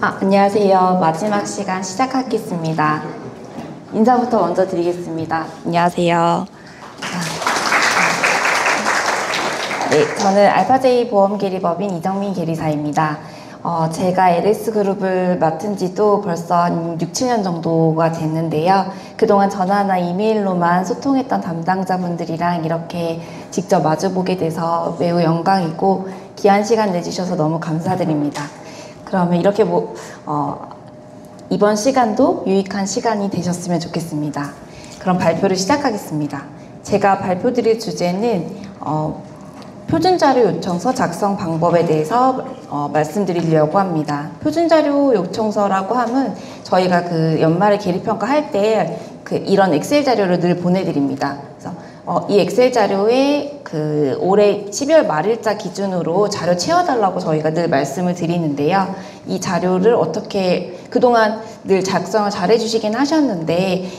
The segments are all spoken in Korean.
안녕하세요. 마지막 시간 시작하겠습니다. 인사부터 먼저 드리겠습니다. 안녕하세요. 네, 저는 알파제이 보험계리법인 이정민 계리사입니다. 제가 LS그룹을 맡은 지도 벌써 한 6, 7년 정도가 됐는데요. 그동안 전화나 이메일로만 소통했던 담당자분들이랑 이렇게 직접 마주보게 돼서 매우 영광이고 귀한 시간 내주셔서 너무 감사드립니다. 그러면 이렇게 이번 시간도 유익한 시간이 되셨으면 좋겠습니다. 그럼 발표를 시작하겠습니다. 제가 발표드릴 주제는 표준자료 요청서 작성 방법에 대해서 말씀드리려고 합니다. 표준자료 요청서라고 하면 저희가 그 연말에 계리평가 할 때 이런 엑셀 자료를 늘 보내드립니다. 그래서 이 엑셀 자료에 올해 12월 말일자 기준으로 자료 채워달라고 저희가 늘 말씀을 드리는데요. 이 자료를 어떻게 그동안 늘 작성을 잘 해주시긴 하셨는데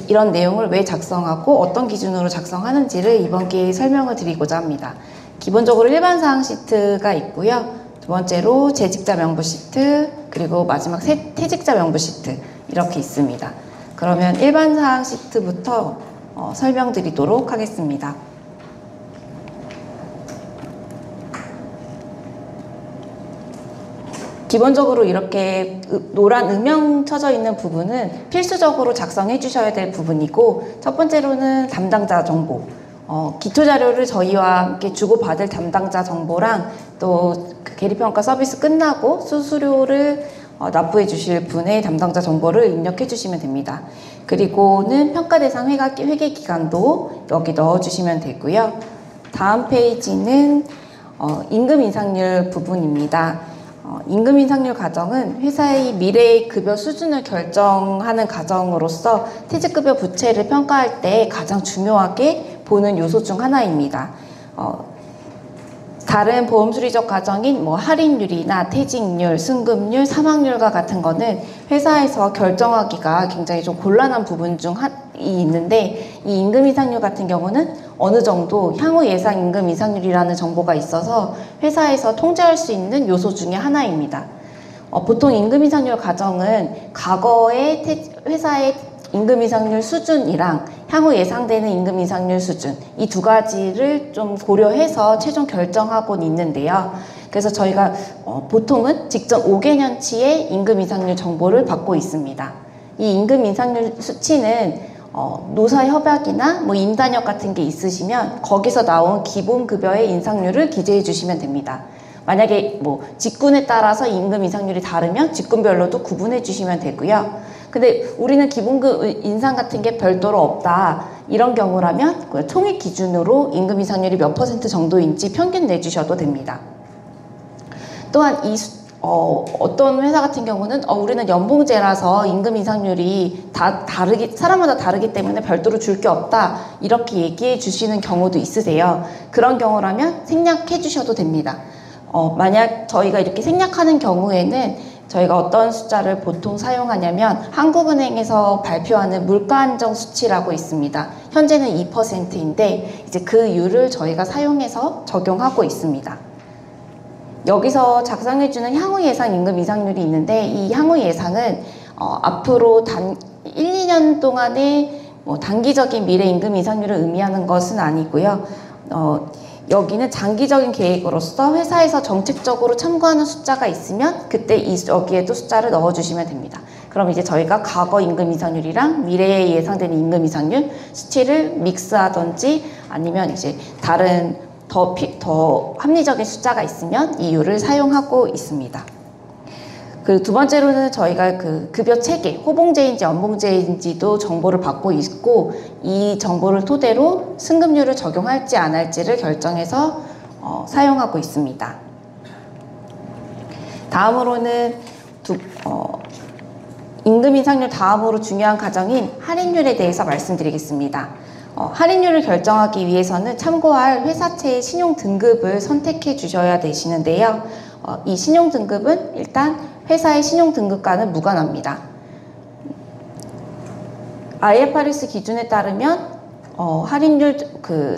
이런 내용을 왜 작성하고 어떤 기준으로 작성하는지를 이번 기회에 설명을 드리고자 합니다. 기본적으로 일반사항 시트가 있고요. 두 번째로 재직자 명부 시트, 그리고 마지막 퇴직자 명부 시트 이렇게 있습니다. 그러면 일반사항 시트부터 설명드리도록 하겠습니다. 기본적으로 이렇게 노란 음영 쳐져 있는 부분은 필수적으로 작성해 주셔야 될 부분이고, 첫 번째로는 담당자 정보, 기초 자료를 저희와 함께 주고받을 담당자 정보랑 또 계리평가 서비스 끝나고 수수료를 납부해 주실 분의 담당자 정보를 입력해 주시면 됩니다. 그리고는 평가 대상 회계 기간도 여기 넣어 주시면 되고요. 다음 페이지는 임금 인상률 부분입니다. 임금 인상률 과정은 회사의 미래의 급여 수준을 결정하는 과정으로서 퇴직급여 부채를 평가할 때 가장 중요하게 보는 요소 중 하나입니다. 다른 보험수리적 과정인 할인율이나 퇴직률, 승급률, 사망률과 같은 거는 회사에서 결정하기가 굉장히 좀 곤란한 부분 중 있는데, 이 임금 인상률 같은 경우는 어느 정도 향후 예상 임금 인상률이라는 정보가 있어서 회사에서 통제할 수 있는 요소 중에 하나입니다. 보통 임금 인상률 과정은 과거의 회사의 임금 인상률 수준이랑 향후 예상되는 임금 인상률 수준, 이 두 가지를 좀 고려해서 최종 결정하곤 있는데요. 그래서 저희가 보통은 직전 5개년치의 임금 인상률 정보를 받고 있습니다. 이 임금 인상률 수치는 노사 협약이나 임단협 같은 게 있으시면 거기서 나온 기본급여의 인상률을 기재해 주시면 됩니다. 만약에 직군에 따라서 임금 인상률이 다르면 직군별로도 구분해 주시면 되고요. 근데 우리는 기본급 인상 같은 게 별도로 없다, 이런 경우라면 총액 기준으로 임금 인상률이 몇 % 정도인지 평균 내주셔도 됩니다. 또한 어떤 회사 같은 경우는 우리는 연봉제라서 임금 인상률이 사람마다 다르기 때문에 별도로 줄 게 없다, 이렇게 얘기해 주시는 경우도 있으세요. 그런 경우라면 생략해 주셔도 됩니다. 만약 저희가 이렇게 생략하는 경우에는 저희가 어떤 숫자를 보통 사용하냐면 한국은행에서 발표하는 물가안정 수치라고 있습니다. 현재는 2%인데 이제 그 율을 저희가 사용해서 적용하고 있습니다. 여기서 작성해주는 향후 예상 임금 인상률이 있는데, 이 향후 예상은 앞으로 1, 2년 동안의 단기적인 미래 임금 인상률을 의미하는 것은 아니고요. 여기는 장기적인 계획으로서 회사에서 정책적으로 참고하는 숫자가 있으면 그때 여기에도 숫자를 넣어주시면 됩니다. 그럼 이제 저희가 과거 임금 인상률이랑 미래에 예상되는 임금 인상률 수치를 믹스하든지 아니면 이제 다른 더 합리적인 숫자가 있으면 이 율을 사용하고 있습니다. 그리고 두 번째로는 저희가 급여 체계, 호봉제인지 연봉제인지도 정보를 받고 있고, 이 정보를 토대로 승급률을 적용할지 안 할지를 결정해서 사용하고 있습니다. 다음으로는 임금 인상률 다음으로 중요한 과정인 할인율에 대해서 말씀드리겠습니다. 할인율을 결정하기 위해서는 참고할 회사채의 신용 등급을 선택해 주셔야 되시는데요. 이 신용 등급은 일단 회사의 신용 등급과는 무관합니다. IFRS 기준에 따르면 할인율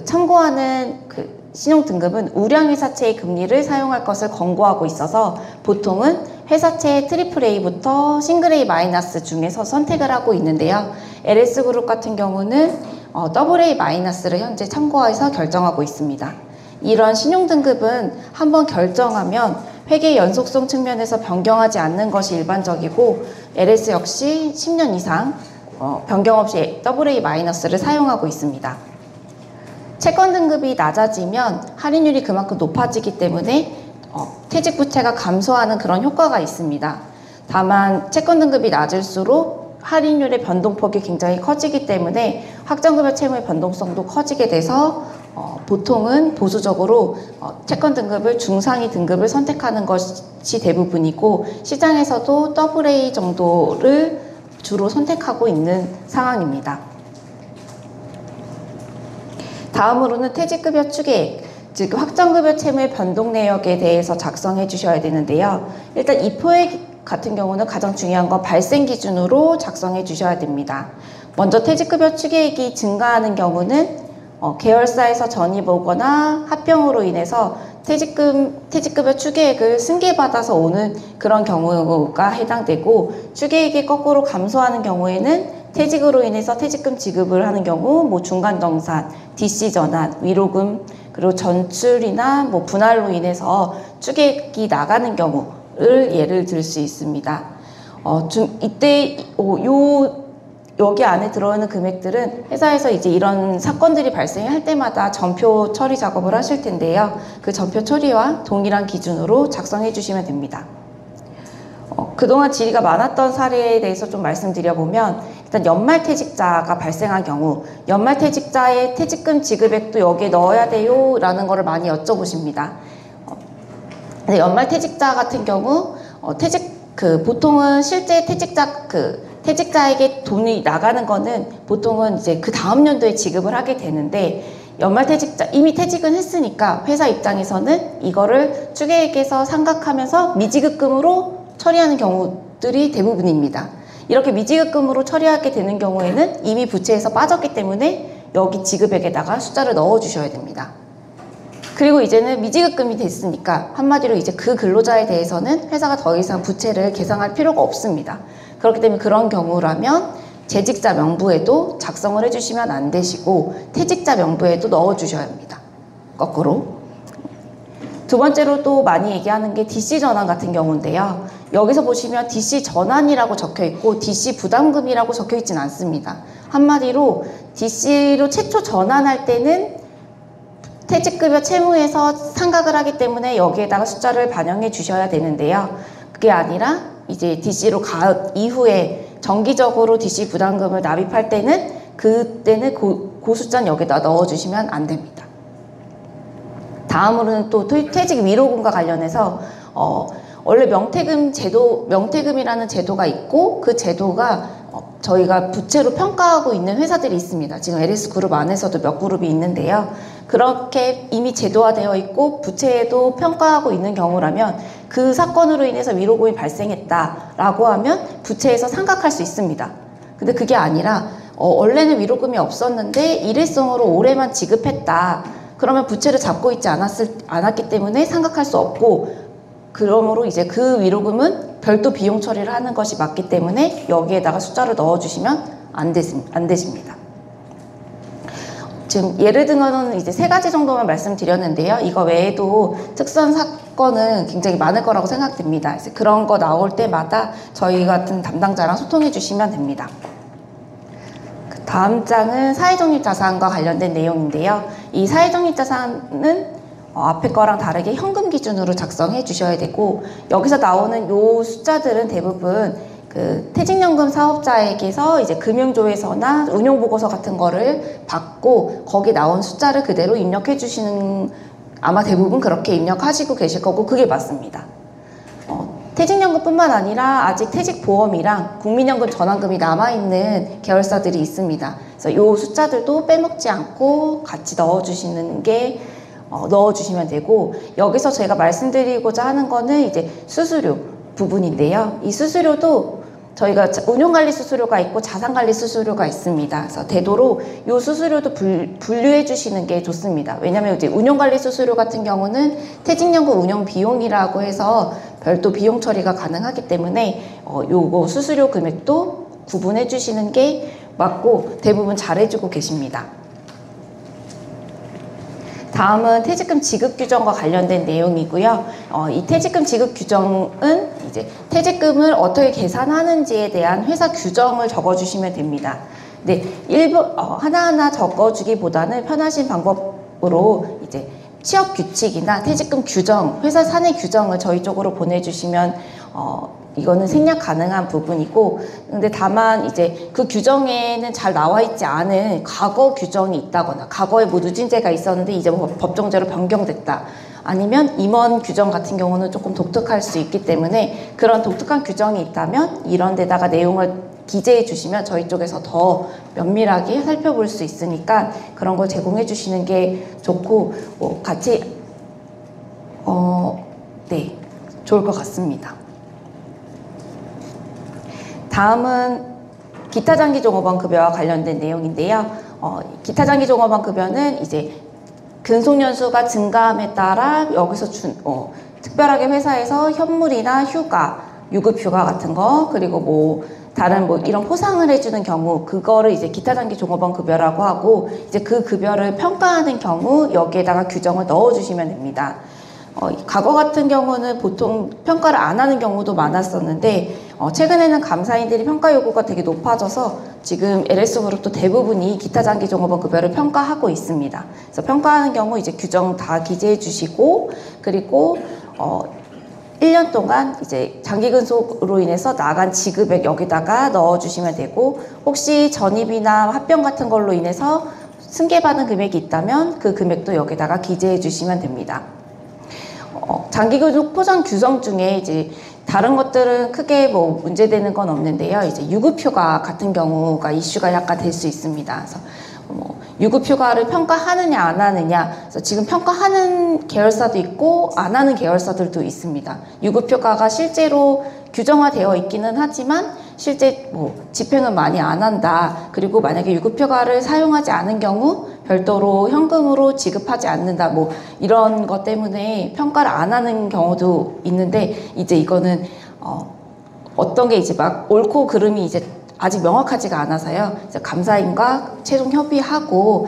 참고하는 신용 등급은 우량회사채의 금리를 사용할 것을 권고하고 있어서 보통은 회사채 AAA부터 싱글 A- 중에서 선택을 하고 있는데요. LS그룹 같은 경우는 AA-를 현재 참고해서 결정하고 있습니다. 이런 신용등급은 한번 결정하면 회계 연속성 측면에서 변경하지 않는 것이 일반적이고 LS 역시 10년 이상 변경 없이 AA-를 사용하고 있습니다. 채권 등급이 낮아지면 할인율이 그만큼 높아지기 때문에 퇴직 부채가 감소하는 그런 효과가 있습니다. 다만 채권 등급이 낮을수록 할인율의 변동폭이 굉장히 커지기 때문에 확정급여 채무의 변동성도 커지게 돼서 보통은 보수적으로 채권 등급을 중상위 등급을 선택하는 것이 대부분이고 시장에서도 AA 정도를 주로 선택하고 있는 상황입니다. 다음으로는 퇴직급여 추계액, 즉 확정급여 채무의 변동 내역에 대해서 작성해 주셔야 되는데요. 일단 이 표액 같은 경우는 가장 중요한 건 발생 기준으로 작성해 주셔야 됩니다. 먼저 퇴직급여 추계액이 증가하는 경우는 계열사에서 전입 오거나 합병으로 인해서 퇴직급여 추계액을 승계받아서 오는 그런 경우가 해당되고, 추계액이 거꾸로 감소하는 경우에는 퇴직으로 인해서 퇴직금 지급을 하는 경우, 중간정산, DC 전환, 위로금, 그리고 전출이나 분할로 인해서 추계액이 나가는 경우를 예를 들 수 있습니다. 이때 여기 안에 들어오는 금액들은 회사에서 이제 이런 사건들이 발생할 때마다 전표 처리 작업을 하실 텐데요. 그 전표 처리와 동일한 기준으로 작성해 주시면 됩니다. 그동안 질의가 많았던 사례에 대해서 좀 말씀드려보면, 일단 연말퇴직자가 발생한 경우 연말퇴직자의 퇴직금 지급액도 여기에 넣어야 돼요 라는 거를 많이 여쭤보십니다. 근데 연말퇴직자 같은 경우 보통은 실제 퇴직자에게 돈이 나가는 거는 보통은 이제 그 다음 연도에 지급을 하게 되는데, 연말퇴직자 이미 퇴직은 했으니까 회사 입장에서는 이거를 추계액에서 상각하면서 미지급금으로 처리하는 경우들이 대부분입니다. 이렇게 미지급금으로 처리하게 되는 경우에는 이미 부채에서 빠졌기 때문에 여기 지급액에다가 숫자를 넣어 주셔야 됩니다. 그리고 이제는 미지급금이 됐으니까 한마디로 이제 그 근로자에 대해서는 회사가 더 이상 부채를 계상할 필요가 없습니다. 그렇기 때문에 그런 경우라면 재직자 명부에도 작성을 해주시면 안 되시고 퇴직자 명부에도 넣어 주셔야 합니다. 거꾸로. 두 번째로 또 많이 얘기하는 게 DC 전환 같은 경우인데요. 여기서 보시면 DC 전환이라고 적혀 있고 DC 부담금이라고 적혀 있진 않습니다. 한마디로 DC로 최초 전환할 때는 퇴직급여 채무에서 상각을 하기 때문에 여기에다가 숫자를 반영해 주셔야 되는데요. 그게 아니라 이제 DC로 이후에 정기적으로 DC 부담금을 납입할 때는 그때는 그 숫자는 여기다 넣어 주시면 안 됩니다. 다음으로는 또 퇴직 위로금과 관련해서 원래 명퇴금이라는 제도가 있고, 그 제도가 저희가 부채로 평가하고 있는 회사들이 있습니다. 지금 LS그룹 안에서도 몇 그룹이 있는데요. 그렇게 이미 제도화되어 있고 부채에도 평가하고 있는 경우라면 그 사건으로 인해서 위로금이 발생했다라고 하면 부채에서 상각할 수 있습니다. 근데 그게 아니라 원래는 위로금이 없었는데 일회성으로 올해만 지급했다. 그러면 부채를 잡고 있지 않았기 때문에 상각할 수 없고, 그러므로 이제 그 위로금은 별도 비용 처리를 하는 것이 맞기 때문에 여기에다가 숫자를 넣어주시면 안 되십니다. 지금 예를 들어는 이제 3가지 정도만 말씀드렸는데요. 이거 외에도 특수한 사건은 굉장히 많을 거라고 생각됩니다. 그래서 그런 거 나올 때마다 저희 같은 담당자랑 소통해 주시면 됩니다. 다음 장은 사회적립자산과 관련된 내용인데요. 이 사회적립자산은 앞에 거랑 다르게 현금 기준으로 작성해 주셔야 되고, 여기서 나오는 요 숫자들은 대부분 그 퇴직연금 사업자에게서 이제 금융조회서나 운용보고서 같은 거를 받고 거기 나온 숫자를 그대로 입력해 주시는, 아마 대부분 그렇게 입력하시고 계실 거고 그게 맞습니다. 퇴직연금뿐만 아니라 아직 퇴직보험이랑 국민연금 전환금이 남아있는 계열사들이 있습니다. 그래서 이 숫자들도 빼먹지 않고 같이 넣어주시면 되고, 여기서 제가 말씀드리고자 하는 거는 이제 수수료 부분인데요. 이 수수료도 저희가 운용관리 수수료가 있고 자산관리 수수료가 있습니다. 그래서 되도록 이 수수료도 분류해 주시는 게 좋습니다. 왜냐하면 이제 운용관리 수수료 같은 경우는 퇴직연금 운용 비용이라고 해서 별도 비용 처리가 가능하기 때문에 요거 수수료 금액도 구분해 주시는 게 맞고 대부분 잘해주고 계십니다. 다음은 퇴직금 지급 규정과 관련된 내용이고요. 이 퇴직금 지급 규정은 이제 퇴직금을 어떻게 계산하는지에 대한 회사 규정을 적어주시면 됩니다. 네, 하나하나 적어주기보다는 편하신 방법으로 이제 취업 규칙이나 퇴직금 규정, 회사 사내 규정을 저희 쪽으로 보내주시면 이거는 생략 가능한 부분이고, 근데 다만 이제 그 규정에는 잘 나와 있지 않은 과거 규정이 있다거나 과거에 뭐 누진제가 있었는데 이제 뭐 법정제로 변경됐다, 아니면 임원 규정 같은 경우는 조금 독특할 수 있기 때문에 그런 독특한 규정이 있다면 이런 데다가 내용을 기재해 주시면 저희 쪽에서 더 면밀하게 살펴볼 수 있으니까 그런 걸 제공해 주시는 게 좋고, 같이 네, 좋을 것 같습니다. 다음은 기타장기종업원 급여와 관련된 내용인데요. 기타장기 종업원 급여는 이제 근속연수가 증가함에 따라 여기서 특별하게 회사에서 현물이나 휴가, 유급휴가 같은 거, 그리고 뭐 다른 뭐 이런 포상을 해주는 경우, 그거를 이제 기타장기 종업원 급여라고 하고, 이제 그 급여를 평가하는 경우 여기에다가 규정을 넣어주시면 됩니다. 과거 같은 경우는 보통 평가를 안 하는 경우도 많았었는데 최근에는 감사인들이 평가 요구가 되게 높아져서 지금 LS그룹도 대부분이 기타장기 종업원 급여를 평가하고 있습니다. 그래서 평가하는 경우 이제 규정 다 기재해 주시고, 그리고 1년 동안 이제 장기 근속으로 인해서 나간 지급액 여기다가 넣어주시면 되고, 혹시 전입이나 합병 같은 걸로 인해서 승계받은 금액이 있다면 그 금액도 여기다가 기재해 주시면 됩니다. 장기근속 포상 규정 중에 이제 다른 것들은 크게 뭐 문제되는 건 없는데요. 이제 유급휴가 같은 경우가 이슈가 약간 될 수 있습니다. 그래서 유급휴가를 평가하느냐 안 하느냐, 그래서 지금 평가하는 계열사도 있고 안 하는 계열사들도 있습니다. 유급휴가가 실제로 규정화되어 있기는 하지만 실제 뭐 집행은 많이 안 한다, 그리고 만약에 유급휴가를 사용하지 않은 경우 별도로 현금으로 지급하지 않는다, 뭐 이런 것 때문에 평가를 안 하는 경우도 있는데, 이제 이거는 어떤 게 이제 막 옳고 그름이 이제 아직 명확하지가 않아서요. 그래서 감사인과 최종 협의하고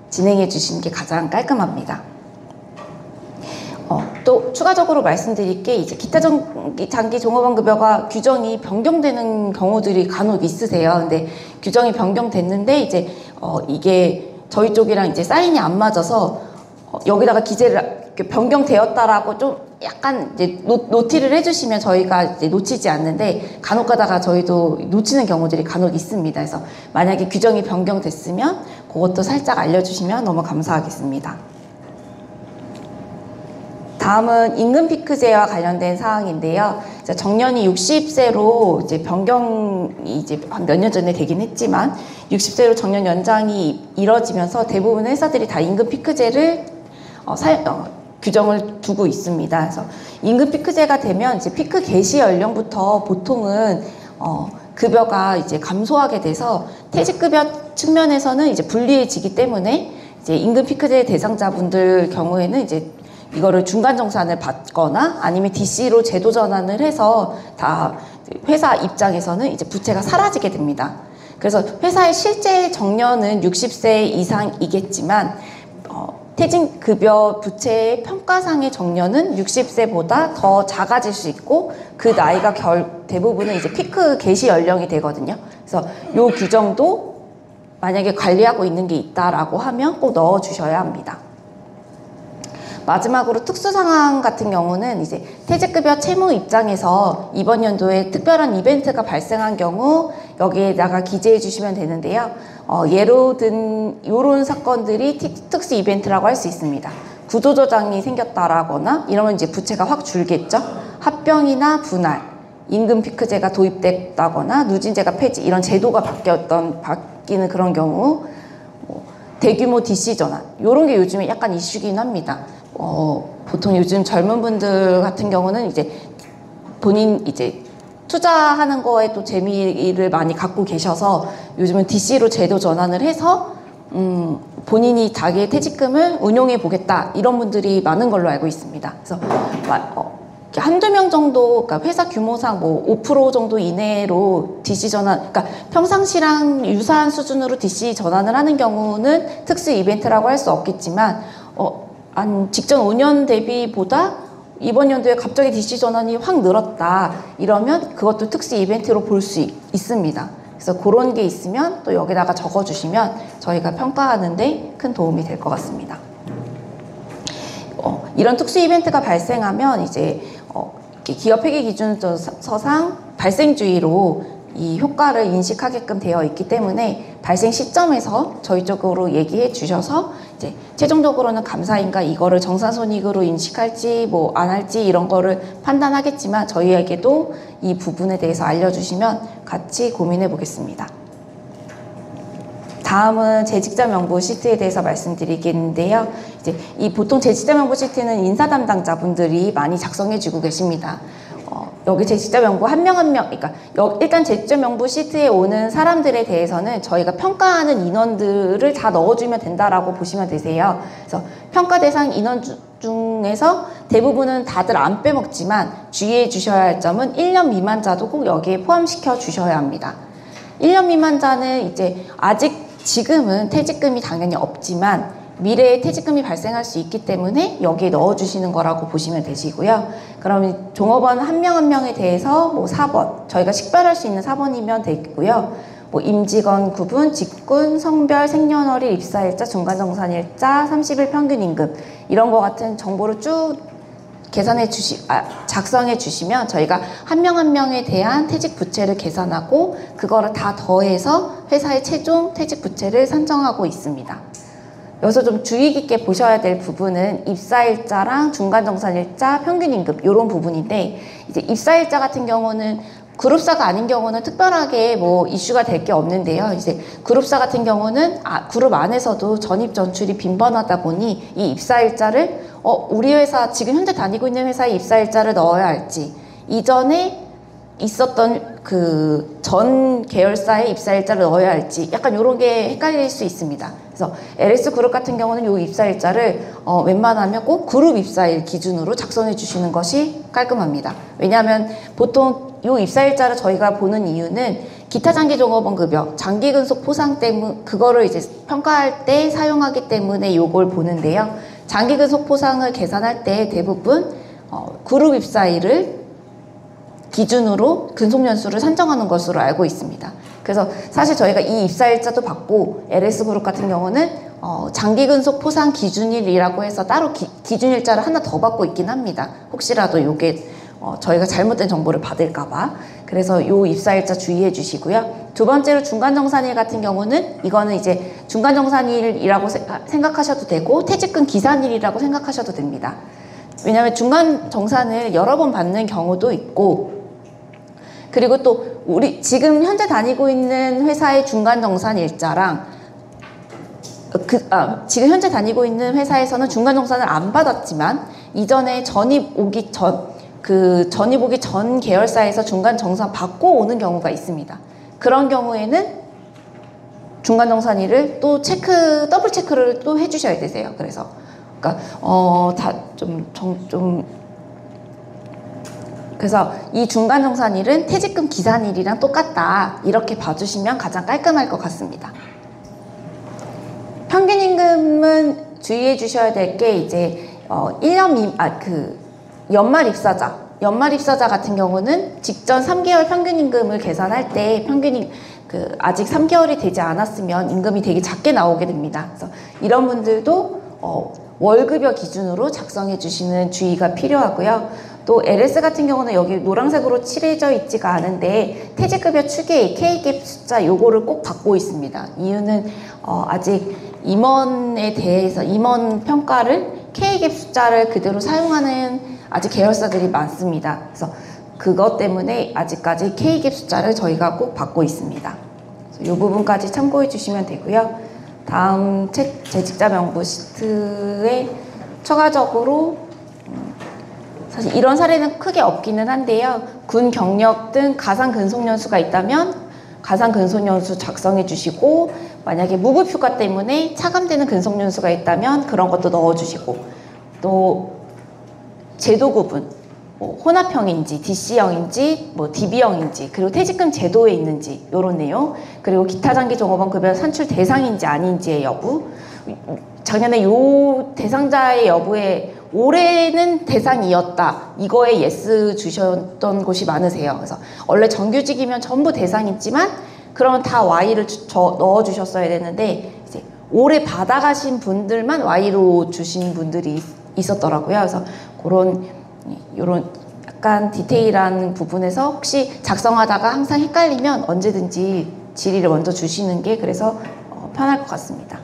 진행해 주시는 게 가장 깔끔합니다. 또 추가적으로 말씀드릴 게, 이제 기타 장기 종업원 급여가 규정이 변경되는 경우들이 간혹 있으세요. 근데 규정이 변경됐는데 이제 이게 저희 쪽이랑 이제 사인이 안 맞아서 여기다가 기재를 변경되었다라고 좀 약간 이제 노티를 해주시면 저희가 이제 놓치지 않는데, 간혹 가다가 저희도 놓치는 경우들이 간혹 있습니다. 그래서 만약에 규정이 변경됐으면 그것도 살짝 알려주시면 너무 감사하겠습니다. 다음은 임금 피크제와 관련된 사항인데요. 정년이 60세로 이제 변경이 이제 몇 년 전에 되긴 했지만 60세로 정년 연장이 이뤄지면서 대부분 회사들이 다 임금 피크제를 규정을 두고 있습니다. 그래서 임금 피크제가 되면 이제 피크 개시 연령부터 보통은 급여가 이제 감소하게 돼서 퇴직급여 측면에서는 이제 불리해지기 때문에 이제 임금 피크제 대상자분들 경우에는 이제 이거를 중간정산을 받거나 아니면 DC로 제도 전환을 해서 다 회사 입장에서는 이제 부채가 사라지게 됩니다. 그래서 회사의 실제 정년은 60세 이상이겠지만 퇴직급여 부채의 평가상의 정년은 60세보다 더 작아질 수 있고, 그 나이가 대부분은 이제 피크 개시 연령이 되거든요. 그래서 요 규정도 만약에 관리하고 있는 게 있다라고 하면 꼭 넣어주셔야 합니다. 마지막으로 특수상황 같은 경우는 이제 퇴직급여 채무 입장에서 이번 연도에 특별한 이벤트가 발생한 경우 여기에다가 기재해 주시면 되는데요. 예로 든 이런 사건들이 특수 이벤트라고 할 수 있습니다. 구조조정이 생겼다라거나 이러면 이제 부채가 확 줄겠죠. 합병이나 분할, 임금 피크제가 도입됐다거나 누진제가 폐지, 이런 제도가 바뀌는 그런 경우, 대규모 DC 전환, 이런 게 요즘에 약간 이슈긴 합니다. 보통 요즘 젊은 분들 같은 경우는 이제 본인 이제 투자하는 거에 또 재미를 많이 갖고 계셔서 요즘은 DC로 제도 전환을 해서 본인이 자기의 퇴직금을 운용해 보겠다 이런 분들이 많은 걸로 알고 있습니다. 그래서 한두 명 정도, 그러니까 회사 규모상 뭐 5% 정도 이내로 DC 전환, 그러니까 평상시랑 유사한 수준으로 DC 전환을 하는 경우는 특수 이벤트라고 할 수 없겠지만, 한 직전 5년 대비보다 이번 연도에 갑자기 DC 전환이 확 늘었다. 이러면 그것도 특수 이벤트로 볼 수 있습니다. 그래서 그런 게 있으면 또 여기다가 적어주시면 저희가 평가하는데 큰 도움이 될 것 같습니다. 이런 특수 이벤트가 발생하면 이제 기업 회계 기준서상 발생주의로 이 효과를 인식하게끔 되어 있기 때문에 발생 시점에서 저희 쪽으로 얘기해 주셔서 이제 최종적으로는 감사인가 이거를 정산손익으로 인식할지 뭐 안 할지 이런 거를 판단하겠지만 저희에게도 이 부분에 대해서 알려주시면 같이 고민해 보겠습니다. 다음은 재직자 명부 시트에 대해서 말씀드리겠는데요. 이제 이 보통 재직자 명부 시트는 인사 담당자분들이 많이 작성해 주고 계십니다. 여기 재직자 명부 한 명 한 명, 그러니까 일단 재직자 명부 시트에 오는 사람들에 대해서는 저희가 평가하는 인원들을 다 넣어주면 된다라고 보시면 되세요. 그래서 평가 대상 인원 중에서 대부분은 다들 안 빼먹지만 주의해 주셔야 할 점은 1년 미만자도 꼭 여기에 포함시켜 주셔야 합니다. 1년 미만자는 이제 아직 지금은 퇴직금이 당연히 없지만 미래에 퇴직금이 발생할 수 있기 때문에 여기에 넣어주시는 거라고 보시면 되시고요. 그러면 종업원 한 명 한 명에 대해서 뭐 4번, 저희가 식별할 수 있는 4번이면 되고요. 뭐 임직원 구분, 직군, 성별, 생년월일, 입사일자, 중간정산일자, 30일 평균임금 이런 거 같은 정보를 쭉 작성해 주시면 저희가 한 명 한 명에 대한 퇴직 부채를 계산하고 그거를 다 더해서 회사의 최종 퇴직 부채를 산정하고 있습니다. 여기서 좀 주의 깊게 보셔야 될 부분은 입사일자랑 중간정산일자, 평균임금 이런 부분인데 이제 입사일자 같은 경우는 그룹사가 아닌 경우는 특별하게 뭐 이슈가 될 게 없는데요. 이제 그룹사 같은 경우는 그룹 안에서도 전입 전출이 빈번하다 보니 이 입사일자를 우리 회사 지금 현재 다니고 있는 회사에 입사일자를 넣어야 할지 이전에 있었던 그 전 계열사의 입사일자를 넣어야 할지 약간 이런 게 헷갈릴 수 있습니다. 그래서 LS 그룹 같은 경우는 이 입사일자를 웬만하면 꼭 그룹 입사일 기준으로 작성해 주시는 것이 깔끔합니다. 왜냐하면 보통 이 입사일자를 저희가 보는 이유는 기타 장기 종업원 급여, 장기 근속 포상 때문에 그거를 이제 평가할 때 사용하기 때문에 이걸 보는데요. 장기 근속 포상을 계산할 때 대부분 그룹 입사일을 기준으로 근속연수를 산정하는 것으로 알고 있습니다. 그래서 사실 저희가 이 입사일자도 받고 LS그룹 같은 경우는 장기 근속 포상 기준일이라고 해서 따로 기준일자를 하나 더 받고 있긴 합니다. 혹시라도 이게 저희가 잘못된 정보를 받을까봐. 그래서 요 입사일자 주의해 주시고요. 두 번째로 중간정산일 같은 경우는 이거는 이제 중간정산일이라고 생각하셔도 되고 퇴직금 기산일이라고 생각하셔도 됩니다. 왜냐하면 중간정산을 여러 번 받는 경우도 있고 그리고 또 우리 지금 현재 다니고 있는 회사의 중간정산일자랑 지금 현재 다니고 있는 회사에서는 중간정산을 안 받았지만 이전에 전입 오기 전 계열사에서 중간정산 받고 오는 경우가 있습니다. 그런 경우에는 중간정산일을 또 더블 체크를 또 해주셔야 되세요. 그래서 그래서 이 중간정산일은 퇴직금 기산일이랑 똑같다 이렇게 봐주시면 가장 깔끔할 것 같습니다. 평균임금은 주의해 주셔야 될 게 이제 1년 연말 입사자 같은 경우는 직전 3개월 평균임금을 계산할 때 아직 3개월이 되지 않았으면 임금이 되게 작게 나오게 됩니다. 그래서 이런 분들도 월급여 기준으로 작성해 주시는 주의가 필요하고요. 또 LS 같은 경우는 여기 노란색으로 칠해져 있지가 않은데 퇴직급여 추계액 K갭 숫자 요거를 꼭 받고 있습니다. 이유는 아직 임원에 대해서 임원 평가를 K갭 숫자를 그대로 사용하는 아직 계열사들이 많습니다. 그래서 그것 때문에 아직까지 K갭 숫자를 저희가 꼭 받고 있습니다. 이 부분까지 참고해 주시면 되고요. 다음 재직자 명부 시트에 추가적으로 사실 이런 사례는 크게 없기는 한데요. 군 경력 등 가상 근속연수가 있다면 가상 근속연수 작성해 주시고, 만약에 무급휴가 때문에 차감되는 근속연수가 있다면 그런 것도 넣어주시고, 또 제도 구분, 뭐 혼합형인지 DC형인지 뭐 DB형인지, 그리고 퇴직금 제도에 있는지 이런 내용, 그리고 기타 장기 종업원 급여 산출 대상인지 아닌지의 여부, 작년에 요 대상자의 여부에 올해는 대상이었다, 이거에 예스 주셨던 곳이 많으세요. 그래서 원래 정규직이면 전부 대상이지만 그러면 다 Y를 넣어주셨어야 되는데, 이제 올해 받아가신 분들만 Y로 주신 분들이 있었더라고요. 그래서 그런 요런 약간 디테일한 부분에서 혹시 작성하다가 항상 헷갈리면 언제든지 질의를 먼저 주시는 게 그래서 편할 것 같습니다.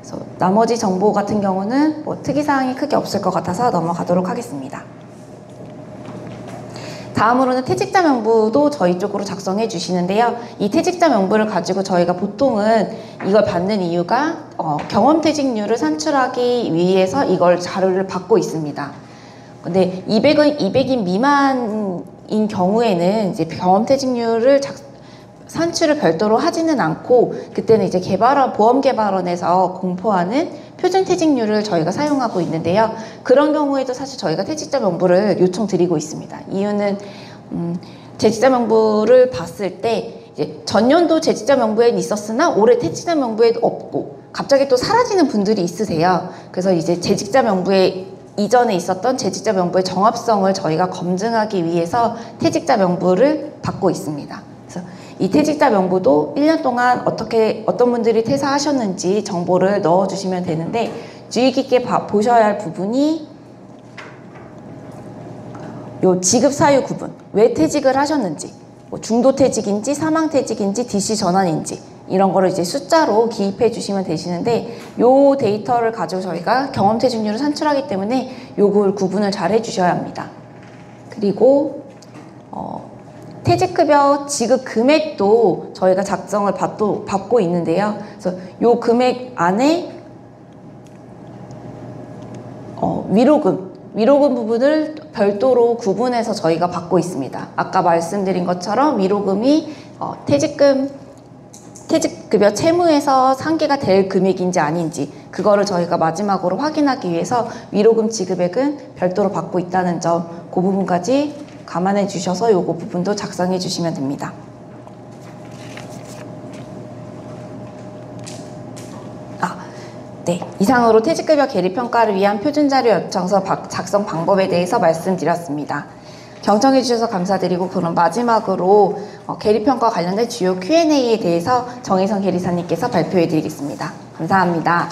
그래서 나머지 정보 같은 경우는 뭐 특이사항이 크게 없을 것 같아서 넘어가도록 하겠습니다. 다음으로는 퇴직자 명부도 저희 쪽으로 작성해 주시는데요. 이 퇴직자 명부를 가지고 저희가 보통은 이걸 받는 이유가 경험퇴직률을 산출하기 위해서 이걸 자료를 받고 있습니다. 근데 200인 미만인 경우에는 이제 경험퇴직률을 산출을 별도로 하지는 않고, 그때는 이제 보험개발원에서 공포하는 표준퇴직률을 저희가 사용하고 있는데요. 그런 경우에도 사실 저희가 퇴직자 명부를 요청드리고 있습니다. 이유는 퇴직자 명부를 봤을 때 이제 전년도 퇴직자 명부에는 있었으나 올해 퇴직자 명부에도 없고 갑자기 또 사라지는 분들이 있으세요. 그래서 이제 퇴직자 명부에 이전에 있었던 퇴직자 명부의 정합성을 저희가 검증하기 위해서 퇴직자 명부를 받고 있습니다. 그래서 이 퇴직자 명부도 1년 동안 어떤 분들이 퇴사하셨는지 정보를 넣어주시면 되는데, 주의 깊게 보셔야 할 부분이 요 지급 사유 구분, 왜 퇴직을 하셨는지, 뭐 중도퇴직인지 사망퇴직인지 DC 전환인지 이런 거를 이제 숫자로 기입해 주시면 되시는데, 요 데이터를 가지고 저희가 경험퇴직률을 산출하기 때문에 요걸 구분을 잘 해주셔야 합니다. 그리고 퇴직급여 지급 금액도 저희가 작성을 받고 있는데요. 그래서 요 금액 안에 위로금 부분을 별도로 구분해서 저희가 받고 있습니다. 아까 말씀드린 것처럼 위로금이 퇴직급여 채무에서 상계가 될 금액인지 아닌지, 그거를 저희가 마지막으로 확인하기 위해서 위로금 지급액은 별도로 받고 있다는 점, 그 부분까지 감안해 주셔서 요거 부분도 작성해 주시면 됩니다. 네, 이상으로 퇴직급여 계리평가를 위한 표준자료 요청서 작성 방법에 대해서 말씀드렸습니다. 경청해 주셔서 감사드리고, 그럼 마지막으로 계리평가 관련된 주요 Q&A에 대해서 정혜선 계리사님께서 발표해 드리겠습니다. 감사합니다.